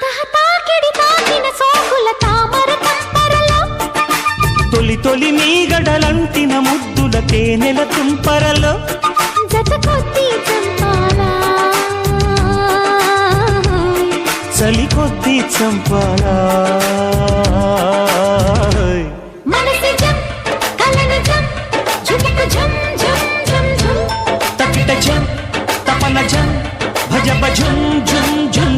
తాకిడి తాకిన సోకుల తామర తంపరలో తొలి తొలి మీగడలంటిన ముద్దుల తేనెల తుంపరలో జత కొద్ది చంపాలా చలి కొద్ది చంపాలా మనసి జం కలను జం ఝుముకు ఝం ఝం ఝం ఝం తకిట జం తపన జం భజ భజుం జుం జుం